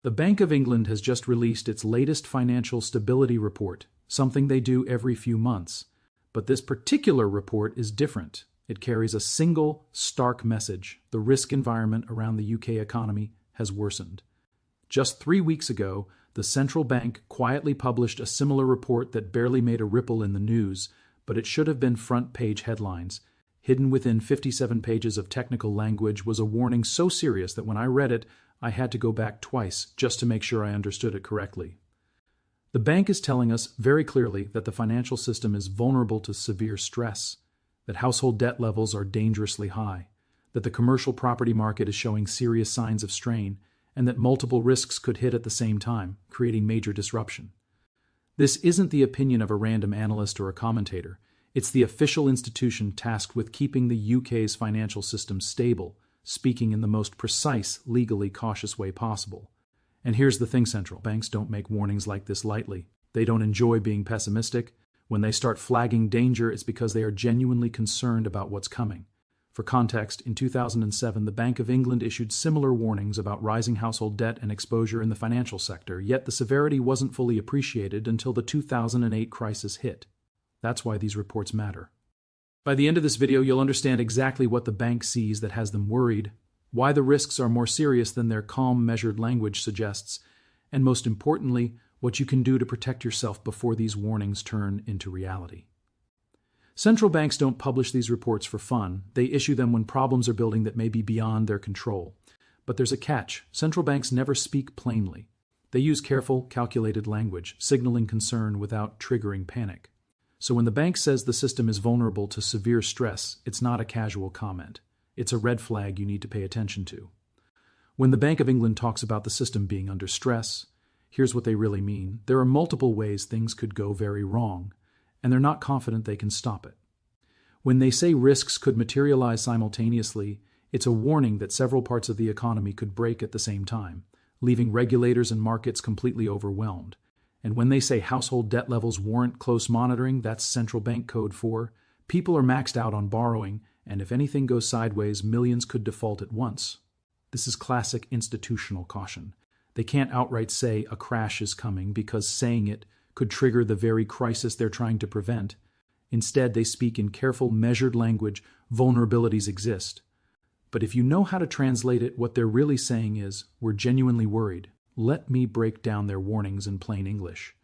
The Bank of England has just released its latest financial stability report, something they do every few months. But this particular report is different. It carries a single, stark message: the risk environment around the UK economy has worsened. Just 3 weeks ago, the central bank quietly published a similar report that barely made a ripple in the news, but it should have been front-page headlines. Hidden within 57 pages of technical language was a warning so serious that when I read it, I had to go back twice just to make sure I understood it correctly. The bank is telling us very clearly that the financial system is vulnerable to severe stress, that household debt levels are dangerously high, that the commercial property market is showing serious signs of strain, and that multiple risks could hit at the same time, creating major disruption. This isn't the opinion of a random analyst or a commentator. It's the official institution tasked with keeping the UK's financial system stable, speaking in the most precise, legally cautious way possible. And here's the thing, central banks don't make warnings like this lightly. They don't enjoy being pessimistic. When they start flagging danger, it's because they are genuinely concerned about what's coming. For context, in 2007, the Bank of England issued similar warnings about rising household debt and exposure in the financial sector, yet the severity wasn't fully appreciated until the 2008 crisis hit. That's why these reports matter. By the end of this video, you'll understand exactly what the bank sees that has them worried, why the risks are more serious than their calm, measured language suggests, and most importantly, what you can do to protect yourself before these warnings turn into reality. Central banks don't publish these reports for fun. They issue them when problems are building that may be beyond their control. But there's a catch. Central banks never speak plainly. They use careful, calculated language, signaling concern without triggering panic. So when the bank says the system is vulnerable to severe stress, it's not a casual comment. It's a red flag you need to pay attention to. When the Bank of England talks about the system being under stress, here's what they really mean. There are multiple ways things could go very wrong, and they're not confident they can stop it. When they say risks could materialize simultaneously, it's a warning that several parts of the economy could break at the same time, leaving regulators and markets completely overwhelmed. And when they say household debt levels warrant close monitoring, that's central bank code for people are maxed out on borrowing, and if anything goes sideways, millions could default at once. This is classic institutional caution. They can't outright say a crash is coming because saying it could trigger the very crisis they're trying to prevent. Instead, they speak in careful, measured language. Vulnerabilities exist. But if you know how to translate it, what they're really saying is, we're genuinely worried. Let me break down their warnings in plain English.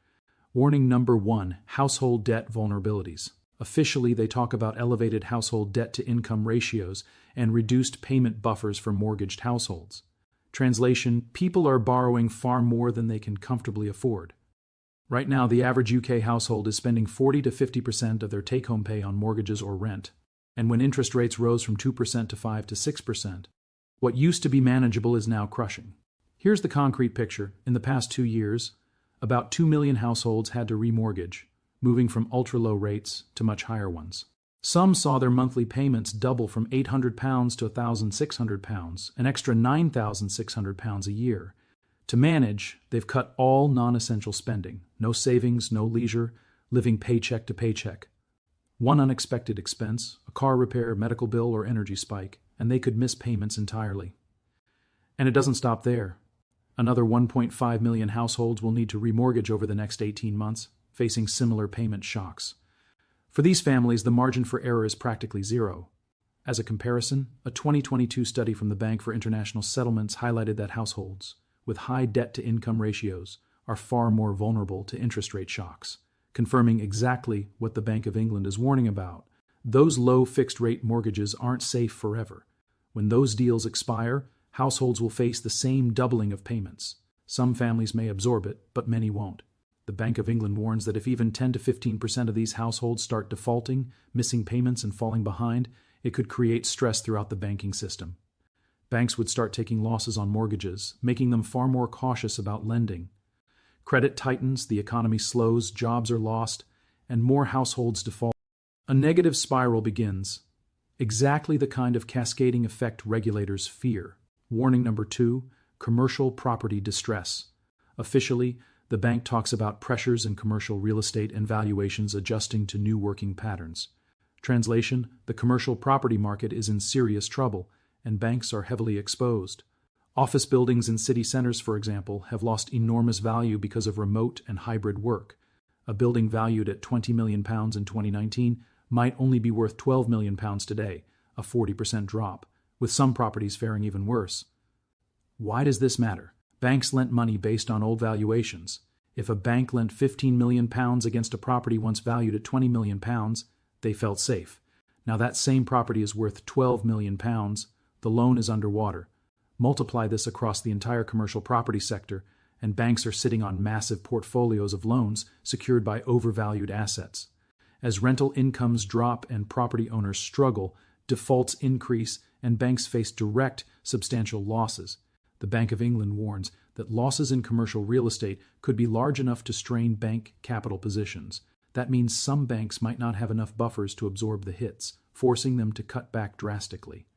Warning number 1, household debt vulnerabilities. Officially, they talk about elevated household debt-to-income ratios and reduced payment buffers for mortgaged households. Translation: people are borrowing far more than they can comfortably afford. Right now, the average UK household is spending 40 to 50% of their take-home pay on mortgages or rent. And when interest rates rose from 2% to 5 to 6%, what used to be manageable is now crushing. Here's the concrete picture. In the past 2 years, about 2 million households had to remortgage, moving from ultra-low rates to much higher ones. Some saw their monthly payments double from £800 to £1,600, an extra £9,600 a year. To manage, they've cut all non-essential spending. No savings, no leisure, living paycheck to paycheck. One unexpected expense, a car repair, medical bill, or energy spike, and they could miss payments entirely. And it doesn't stop there. Another 1.5 million households will need to remortgage over the next 18 months, facing similar payment shocks. For these families, the margin for error is practically zero. As a comparison, a 2022 study from the Bank for International Settlements highlighted that households with high debt-to-income ratios are far more vulnerable to interest rate shocks, confirming exactly what the Bank of England is warning about. Those low fixed-rate mortgages aren't safe forever. When those deals expire, households will face the same doubling of payments. Some families may absorb it, but many won't. The Bank of England warns that if even 10 to 15% of these households start defaulting, missing payments, and falling behind, it could create stress throughout the banking system. Banks would start taking losses on mortgages, making them far more cautious about lending. Credit tightens, the economy slows, jobs are lost, and more households default. A negative spiral begins. Exactly the kind of cascading effect regulators fear. Warning number 2, commercial property distress. Officially, the bank talks about pressures in commercial real estate and valuations adjusting to new working patterns. Translation: the commercial property market is in serious trouble, and banks are heavily exposed. Office buildings in city centers, for example, have lost enormous value because of remote and hybrid work. A building valued at £20 million in 2019 might only be worth £12 million today, a 40% drop, with some properties faring even worse. Why does this matter? Banks lent money based on old valuations. If a bank lent £15 million against a property once valued at £20 million, they felt safe. Now that same property is worth £12 million. The loan is underwater. Multiply this across the entire commercial property sector, and banks are sitting on massive portfolios of loans secured by overvalued assets. As rental incomes drop and property owners struggle, defaults increase and banks face direct, substantial losses. The Bank of England warns that losses in commercial real estate could be large enough to strain bank capital positions. That means some banks might not have enough buffers to absorb the hits, forcing them to cut back drastically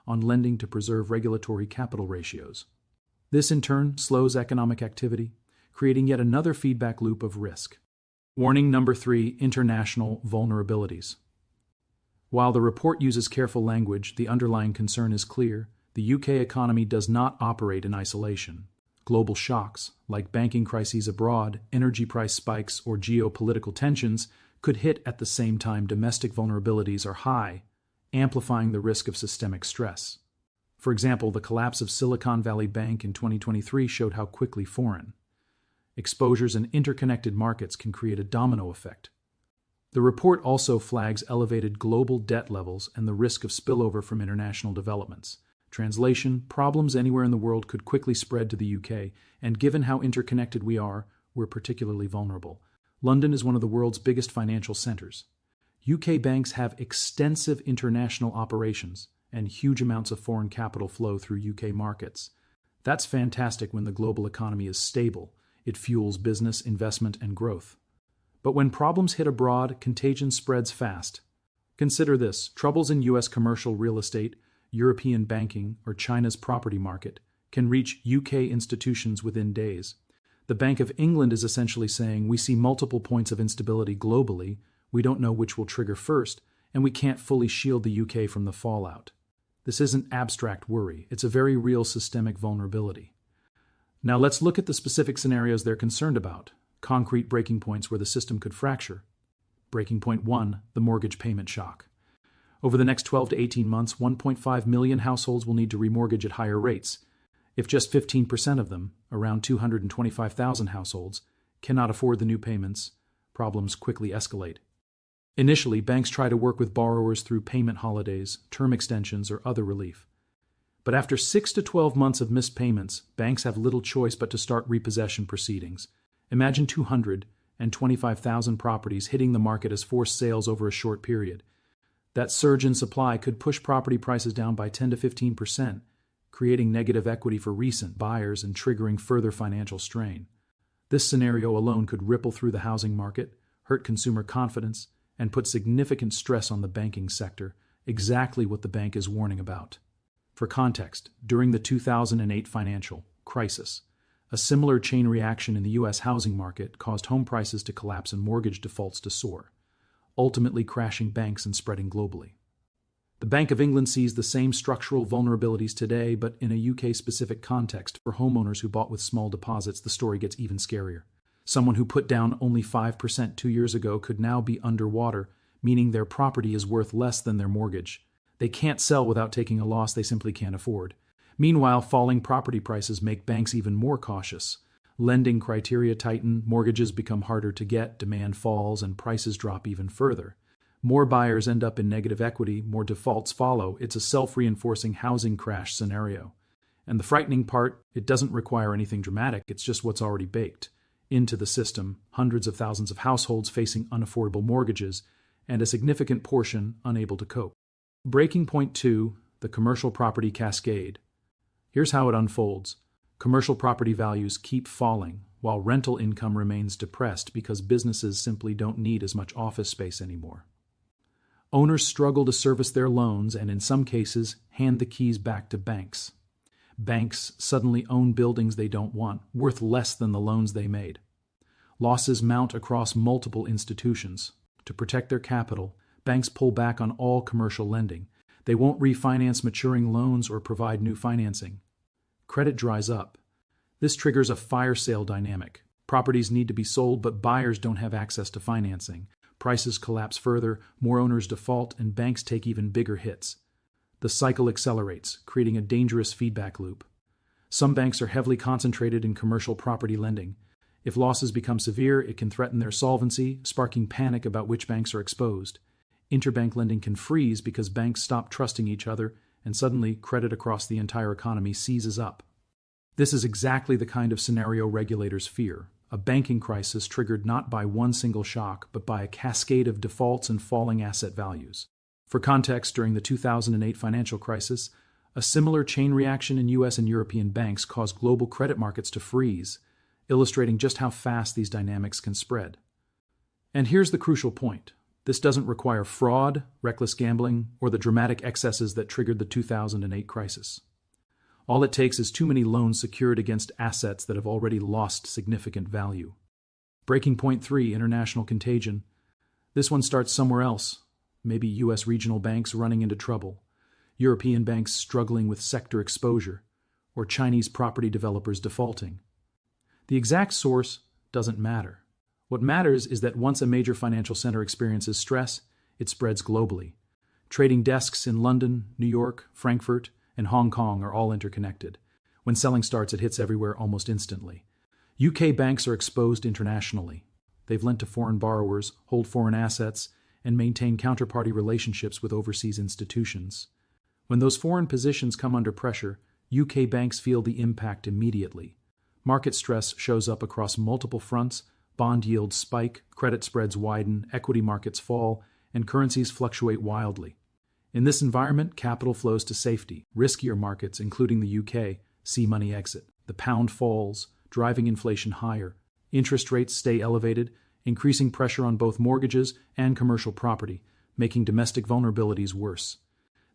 on lending to preserve regulatory capital ratios. This, in turn, slows economic activity, creating yet another feedback loop of risk. Warning number 3, international vulnerabilities. While the report uses careful language, the underlying concern is clear. The UK economy does not operate in isolation. Global shocks, like banking crises abroad, energy price spikes, or geopolitical tensions, could hit at the same time. Domestic vulnerabilities are high, amplifying the risk of systemic stress. For example, the collapse of Silicon Valley Bank in 2023 showed how quickly foreign exposures in interconnected markets can create a domino effect. The report also flags elevated global debt levels and the risk of spillover from international developments. Translation: problems anywhere in the world could quickly spread to the UK, and given how interconnected we are, we're particularly vulnerable. London is one of the world's biggest financial centers. UK banks have extensive international operations, and huge amounts of foreign capital flow through UK markets. That's fantastic when the global economy is stable. It fuels business, investment, and growth. But when problems hit abroad, contagion spreads fast. Consider this: troubles in US commercial real estate, European banking, or China's property market can reach UK institutions within days. The Bank of England is essentially saying, we see multiple points of instability globally, we don't know which will trigger first, and we can't fully shield the UK from the fallout. This isn't abstract worry, it's a very real systemic vulnerability. Now let's look at the specific scenarios they're concerned about, concrete breaking points where the system could fracture. Breaking point 1, the mortgage payment shock. Over the next 12 to 18 months, 1.5 million households will need to remortgage at higher rates. If just 15% of them, around 225,000 households, cannot afford the new payments, problems quickly escalate. Initially, banks try to work with borrowers through payment holidays, term extensions, or other relief. But after 6 to 12 months of missed payments, banks have little choice but to start repossession proceedings. Imagine 225,000 properties hitting the market as forced sales over a short period. That surge in supply could push property prices down by 10 to 15%, creating negative equity for recent buyers and triggering further financial strain. This scenario alone could ripple through the housing market, hurt consumer confidence, and put significant stress on the banking sector, exactly what the bank is warning about. For context, during the 2008 financial crisis, a similar chain reaction in the U.S. housing market caused home prices to collapse and mortgage defaults to soar, ultimately crashing banks and spreading globally. The Bank of England sees the same structural vulnerabilities today, but in a UK-specific context. For homeowners who bought with small deposits, the story gets even scarier. Someone who put down only 5% 2 years ago could now be underwater, meaning their property is worth less than their mortgage. They can't sell without taking a loss they simply can't afford. Meanwhile, falling property prices make banks even more cautious. Lending criteria tighten, mortgages become harder to get, demand falls, and prices drop even further. More buyers end up in negative equity, more defaults follow. It's a self-reinforcing housing crash scenario. And the frightening part, it doesn't require anything dramatic, it's just what's already baked into the system: hundreds of thousands of households facing unaffordable mortgages, and a significant portion unable to cope. Breaking point 2, the commercial property cascade. Here's how it unfolds. Commercial property values keep falling, while rental income remains depressed because businesses simply don't need as much office space anymore. Owners struggle to service their loans and, in some cases, hand the keys back to banks. Banks suddenly own buildings they don't want, worth less than the loans they made. Losses mount across multiple institutions. To protect their capital, banks pull back on all commercial lending. They won't refinance maturing loans or provide new financing, credit dries up. This triggers a fire sale dynamic. Properties need to be sold, but buyers don't have access to financing. Prices collapse further, more owners default, and banks take even bigger hits. The cycle accelerates, creating a dangerous feedback loop. Some banks are heavily concentrated in commercial property lending. If losses become severe, it can threaten their solvency, sparking panic about which banks are exposed. Interbank lending can freeze because banks stop trusting each other, and suddenly credit across the entire economy seizes up. This is exactly the kind of scenario regulators fear, a banking crisis triggered not by one single shock, but by a cascade of defaults and falling asset values. For context, during the 2008 financial crisis, a similar chain reaction in U.S. and European banks caused global credit markets to freeze, illustrating just how fast these dynamics can spread. And here's the crucial point. This doesn't require fraud, reckless gambling, or the dramatic excesses that triggered the 2008 crisis. All it takes is too many loans secured against assets that have already lost significant value. Breaking point 3, international contagion. This one starts somewhere else. Maybe U.S. regional banks running into trouble, European banks struggling with sector exposure, or Chinese property developers defaulting. The exact source doesn't matter. What matters is that once a major financial center experiences stress, it spreads globally. Trading desks in London, New York, Frankfurt, and Hong Kong are all interconnected. When selling starts, it hits everywhere almost instantly. UK banks are exposed internationally. They've lent to foreign borrowers, hold foreign assets, and maintain counterparty relationships with overseas institutions. When those foreign positions come under pressure, UK banks feel the impact immediately. Market stress shows up across multiple fronts. Bond yields spike, credit spreads widen, equity markets fall, and currencies fluctuate wildly. In this environment, capital flows to safety. Riskier markets, including the UK, see money exit. The pound falls, driving inflation higher. Interest rates stay elevated, increasing pressure on both mortgages and commercial property, making domestic vulnerabilities worse.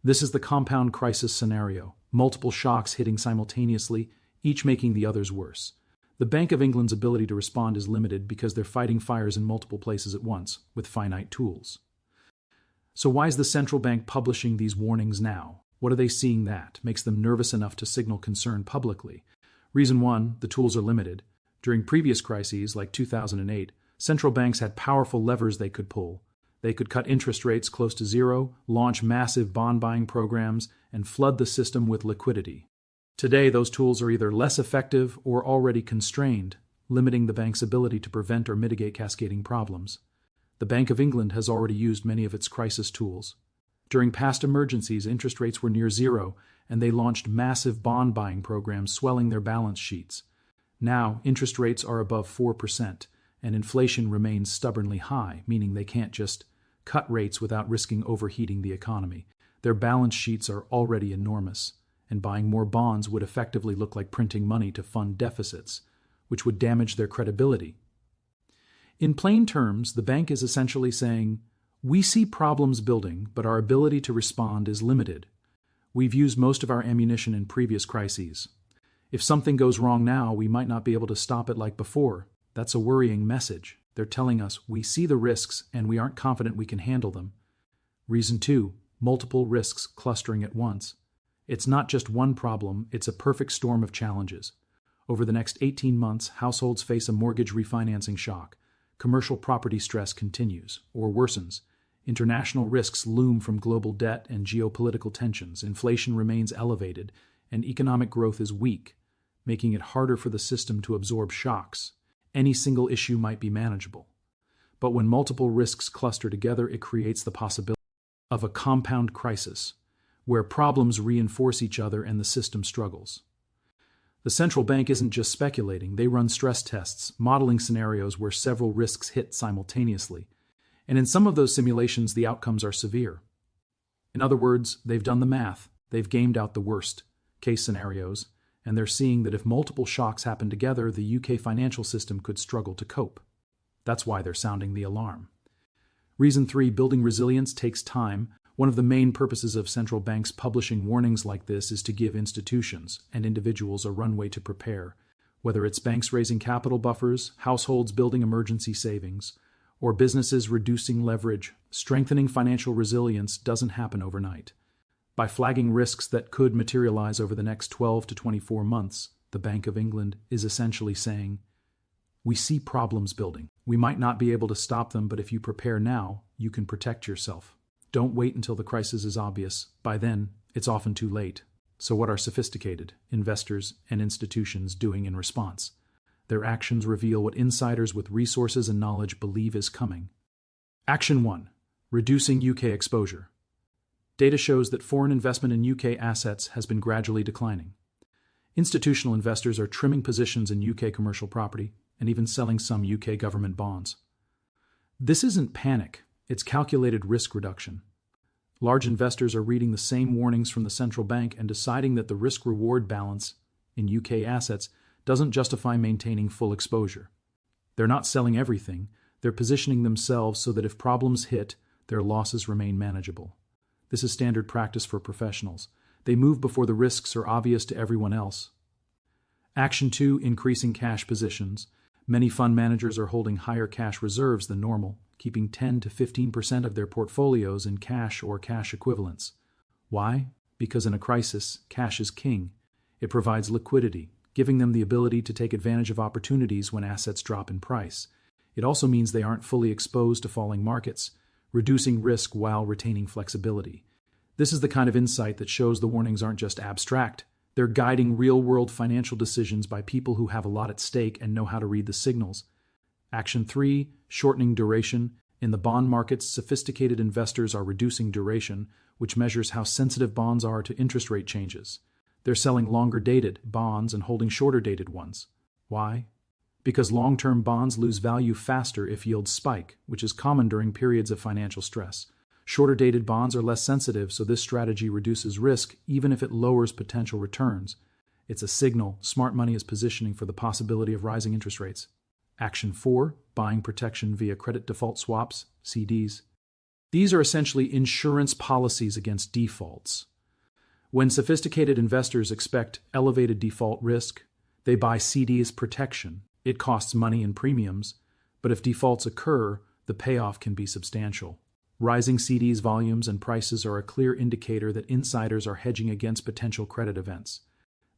This is the compound crisis scenario, multiple shocks hitting simultaneously, each making the others worse. The Bank of England's ability to respond is limited because they're fighting fires in multiple places at once, with finite tools. So why is the central bank publishing these warnings now? What are they seeing that makes them nervous enough to signal concern publicly? Reason 1, the tools are limited. During previous crises, like 2008, central banks had powerful levers they could pull. They could cut interest rates close to zero, launch massive bond buying programs, and flood the system with liquidity. Today, those tools are either less effective or already constrained, limiting the bank's ability to prevent or mitigate cascading problems. The Bank of England has already used many of its crisis tools. During past emergencies, interest rates were near zero, and they launched massive bond buying programs swelling their balance sheets. Now, interest rates are above 4%, and inflation remains stubbornly high, meaning they can't just cut rates without risking overheating the economy. Their balance sheets are already enormous, and buying more bonds would effectively look like printing money to fund deficits, which would damage their credibility. In plain terms, the bank is essentially saying, we see problems building, but our ability to respond is limited. We've used most of our ammunition in previous crises. If something goes wrong now, we might not be able to stop it like before. That's a worrying message. They're telling us we see the risks and we aren't confident we can handle them. Reason 2, multiple risks clustering at once. It's not just one problem, it's a perfect storm of challenges. Over the next 18 months, households face a mortgage refinancing shock. Commercial property stress continues, or worsens. International risks loom from global debt and geopolitical tensions. Inflation remains elevated, and economic growth is weak, making it harder for the system to absorb shocks. Any single issue might be manageable. But when multiple risks cluster together, it creates the possibility of a compound crisis, where problems reinforce each other and the system struggles. The central bank isn't just speculating, they run stress tests, modeling scenarios where several risks hit simultaneously. And in some of those simulations, the outcomes are severe. In other words, they've done the math, they've gamed out the worst case scenarios, and they're seeing that if multiple shocks happen together, the UK financial system could struggle to cope. That's why they're sounding the alarm. Reason 3, building resilience takes time. One of the main purposes of central banks publishing warnings like this is to give institutions and individuals a runway to prepare, whether it's banks raising capital buffers, households building emergency savings, or businesses reducing leverage. Strengthening financial resilience doesn't happen overnight. By flagging risks that could materialize over the next 12 to 24 months, the Bank of England is essentially saying, we see problems building. We might not be able to stop them, but if you prepare now, you can protect yourself. Don't wait until the crisis is obvious. By then, it's often too late. So what are sophisticated investors and institutions doing in response? Their actions reveal what insiders with resources and knowledge believe is coming. Action 1. Reducing UK exposure. Data shows that foreign investment in UK assets has been gradually declining. Institutional investors are trimming positions in UK commercial property and even selling some UK government bonds. This isn't panic, it's calculated risk reduction. Large investors are reading the same warnings from the central bank and deciding that the risk-reward balance in UK assets doesn't justify maintaining full exposure. They're not selling everything, they're positioning themselves so that if problems hit, their losses remain manageable. This is standard practice for professionals. They move before the risks are obvious to everyone else. Action 2. Increasing cash positions. Many fund managers are holding higher cash reserves than normal, keeping 10 to 15% of their portfolios in cash or cash equivalents. Why? Because in a crisis, cash is king. It provides liquidity, giving them the ability to take advantage of opportunities when assets drop in price. It also means they aren't fully exposed to falling markets, reducing risk while retaining flexibility. This is the kind of insight that shows the warnings aren't just abstract. They're guiding real-world financial decisions by people who have a lot at stake and know how to read the signals. Action 3. Shortening duration. In the bond markets, sophisticated investors are reducing duration, which measures how sensitive bonds are to interest rate changes. They're selling longer-dated bonds and holding shorter-dated ones. Why? Because long-term bonds lose value faster if yields spike, which is common during periods of financial stress. Shorter-dated bonds are less sensitive, so this strategy reduces risk even if it lowers potential returns. It's a signal smart money is positioning for the possibility of rising interest rates. Action 4. Buying protection via credit default swaps, CDs. These are essentially insurance policies against defaults. When sophisticated investors expect elevated default risk, they buy CDs protection. It costs money and premiums, but if defaults occur, the payoff can be substantial. Rising CDs volumes and prices are a clear indicator that insiders are hedging against potential credit events.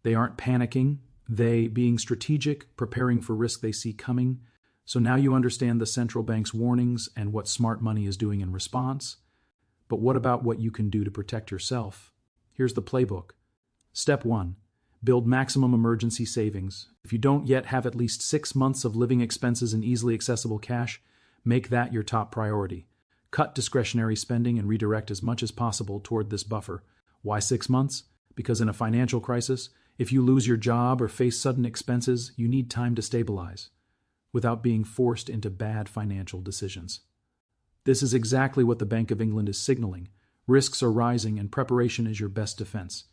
They aren't panicking, they being strategic, preparing for risk they see coming. So now you understand the central bank's warnings and what smart money is doing in response. But what about what you can do to protect yourself? Here's the playbook. Step 1. Build maximum emergency savings. If you don't yet have at least 6 months of living expenses in easily accessible cash, make that your top priority. Cut discretionary spending and redirect as much as possible toward this buffer. Why 6 months? Because in a financial crisis, if you lose your job or face sudden expenses, you need time to stabilize, without being forced into bad financial decisions. This is exactly what the Bank of England is signaling. Risks are rising and preparation is your best defense.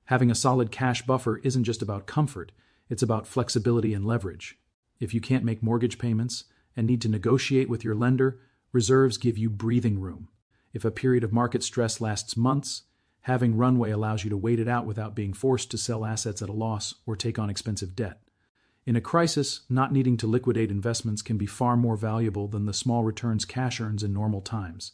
Having a solid cash buffer isn't just about comfort, it's about flexibility and leverage. If you can't make mortgage payments and need to negotiate with your lender, reserves give you breathing room. If a period of market stress lasts months, having runway allows you to wait it out without being forced to sell assets at a loss or take on expensive debt. In a crisis, not needing to liquidate investments can be far more valuable than the small returns cash earns in normal times.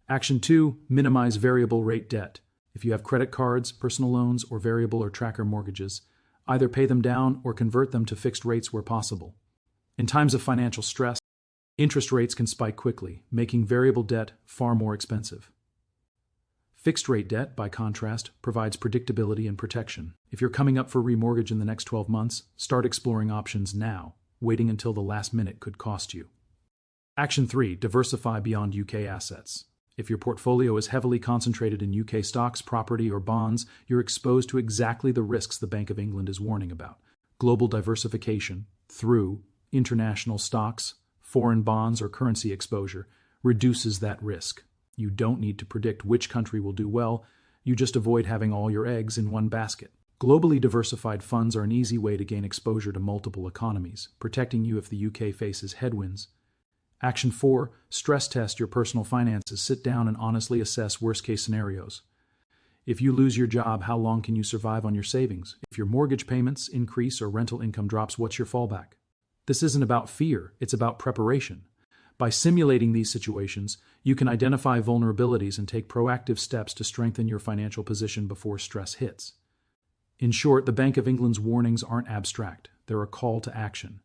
Action 2. Minimize variable rate debt. If you have credit cards, personal loans, or variable or tracker mortgages, either pay them down or convert them to fixed rates where possible. In times of financial stress, interest rates can spike quickly, making variable debt far more expensive. Fixed-rate debt, by contrast, provides predictability and protection. If you're coming up for remortgage in the next 12 months, start exploring options now. Waiting until the last minute could cost you. Action 3. Diversify beyond UK assets. If your portfolio is heavily concentrated in UK stocks, property, or bonds, you're exposed to exactly the risks the Bank of England is warning about. Global diversification, through international stocks, foreign bonds, or currency exposure, reduces that risk. You don't need to predict which country will do well, you just avoid having all your eggs in one basket. Globally diversified funds are an easy way to gain exposure to multiple economies, protecting you if the UK faces headwinds. Action 4. Stress test your personal finances. Sit down and honestly assess worst-case scenarios. If you lose your job, how long can you survive on your savings? If your mortgage payments increase or rental income drops, what's your fallback? This isn't about fear, it's about preparation. By simulating these situations, you can identify vulnerabilities and take proactive steps to strengthen your financial position before stress hits. In short, the Bank of England's warnings aren't abstract, they're a call to action.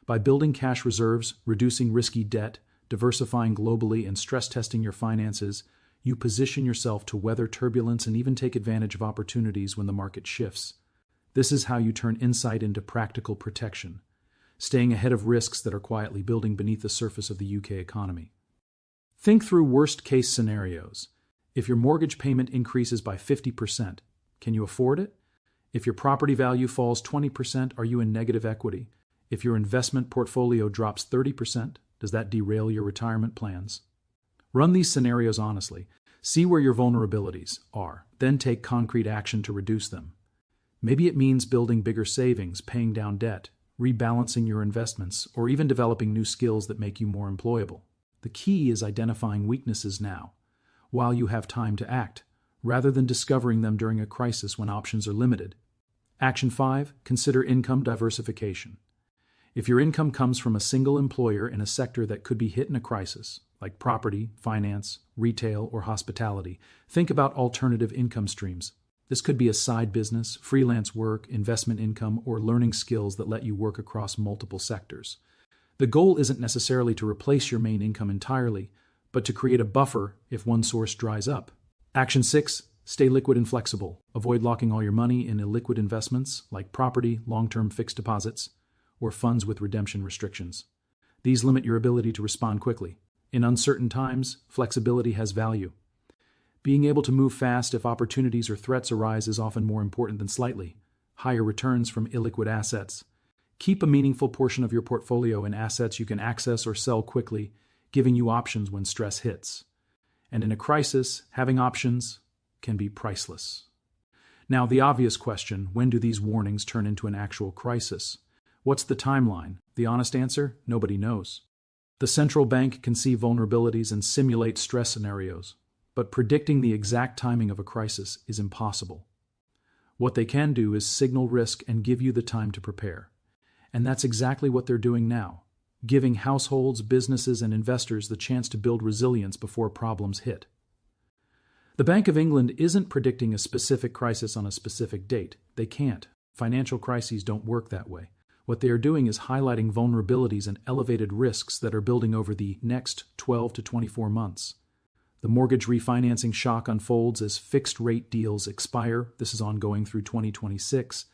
By building cash reserves, reducing risky debt, diversifying globally, and stress testing your finances, you position yourself to weather turbulence and even take advantage of opportunities when the market shifts. This is how you turn insight into practical protection, staying ahead of risks that are quietly building beneath the surface of the UK economy. Think through worst-case scenarios. If your mortgage payment increases by 50%, can you afford it? If your property value falls 20%, are you in negative equity? If your investment portfolio drops 30%, does that derail your retirement plans? Run these scenarios honestly. See where your vulnerabilities are, then take concrete action to reduce them. Maybe it means building bigger savings, paying down debt, rebalancing your investments, or even developing new skills that make you more employable. The key is identifying weaknesses now, while you have time to act, rather than discovering them during a crisis when options are limited. Action 5. Consider income diversification. If your income comes from a single employer in a sector that could be hit in a crisis, like property, finance, retail, or hospitality, think about alternative income streams. This could be a side business, freelance work, investment income, or learning skills that let you work across multiple sectors. The goal isn't necessarily to replace your main income entirely, but to create a buffer if one source dries up. Action 6. Stay liquid and flexible. Avoid locking all your money in illiquid investments like property, long-term fixed deposits, or funds with redemption restrictions. These limit your ability to respond quickly. In uncertain times, flexibility has value. Being able to move fast if opportunities or threats arise is often more important than slightly higher returns from illiquid assets. Keep a meaningful portion of your portfolio in assets you can access or sell quickly, giving you options when stress hits. And in a crisis, having options can be priceless. Now, the obvious question, when do these warnings turn into an actual crisis? What's the timeline? The honest answer? Nobody knows. The central bank can see vulnerabilities and simulate stress scenarios, but predicting the exact timing of a crisis is impossible. What they can do is signal risk and give you the time to prepare. And that's exactly what they're doing now, giving households, businesses, and investors the chance to build resilience before problems hit. The Bank of England isn't predicting a specific crisis on a specific date. They can't. Financial crises don't work that way. What they are doing is highlighting vulnerabilities and elevated risks that are building over the next 12 to 24 months. The mortgage refinancing shock unfolds as fixed-rate deals expire. This is ongoing through 2026.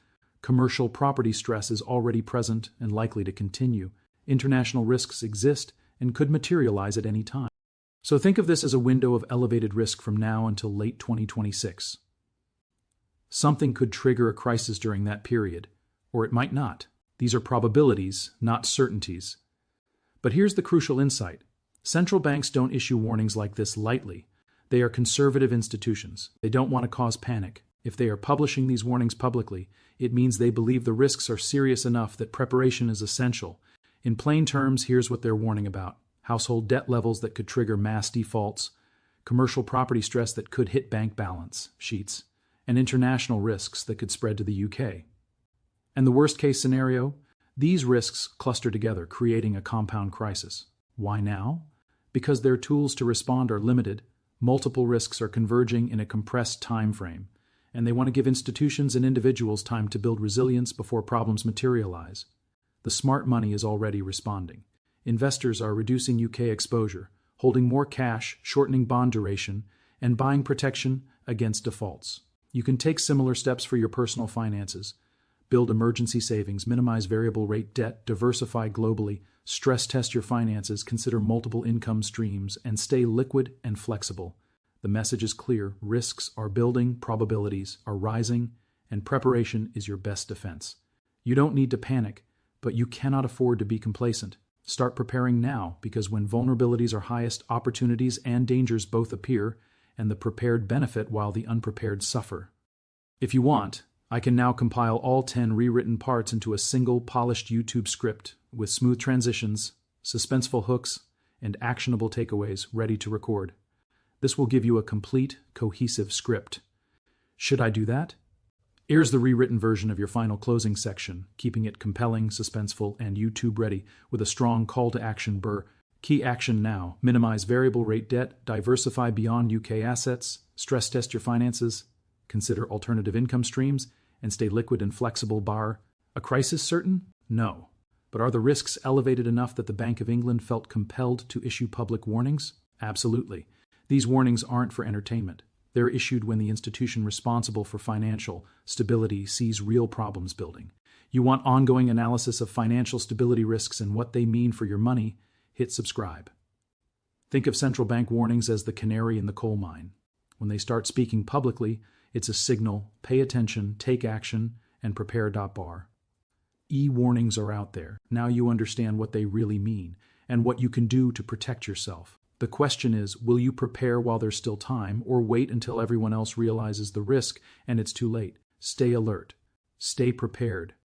Commercial property stress is already present and likely to continue. International risks exist and could materialize at any time. So think of this as a window of elevated risk from now until late 2026. Something could trigger a crisis during that period, or it might not. These are probabilities, not certainties. But here's the crucial insight. Central banks don't issue warnings like this lightly. They are conservative institutions. They don't want to cause panic. If they are publishing these warnings publicly, it means they believe the risks are serious enough that preparation is essential. In plain terms, here's what they're warning about. Household debt levels that could trigger mass defaults, commercial property stress that could hit bank balance sheets, and international risks that could spread to the UK. And the worst-case scenario? These risks cluster together, creating a compound crisis. Why now? Because their tools to respond are limited, multiple risks are converging in a compressed time frame, and they want to give institutions and individuals time to build resilience before problems materialize. The smart money is already responding. Investors are reducing UK exposure, holding more cash, shortening bond duration, and buying protection against defaults. You can take similar steps for your personal finances. Build emergency savings, minimize variable rate debt, diversify globally, stress test your finances, consider multiple income streams, and stay liquid and flexible. The message is clear. Risks are building, probabilities are rising, and preparation is your best defense. You don't need to panic, but you cannot afford to be complacent. Start preparing now, because when vulnerabilities are highest, opportunities and dangers both appear, and the prepared benefit while the unprepared suffer. If you want, I can now compile all 10 rewritten parts into a single polished YouTube script with smooth transitions, suspenseful hooks, and actionable takeaways ready to record. This will give you a complete, cohesive script. Should I do that? Here's the rewritten version of your final closing section, keeping it compelling, suspenseful, and YouTube ready with a strong call to action burr. Key action now: minimize variable rate debt, diversify beyond UK assets, stress test your finances, consider alternative income streams, and stay liquid and flexible. A crisis certain? No. But are the risks elevated enough that the Bank of England felt compelled to issue public warnings? Absolutely. These warnings aren't for entertainment. They're issued when the institution responsible for financial stability sees real problems building. You want ongoing analysis of financial stability risks and what they mean for your money? Hit subscribe. Think of central bank warnings as the canary in the coal mine. When they start speaking publicly, it's a signal: pay attention, take action, and prepare. E-warnings are out there. Now you understand what they really mean and what you can do to protect yourself. The question is, will you prepare while there's still time, or wait until everyone else realizes the risk and it's too late? Stay alert. Stay prepared.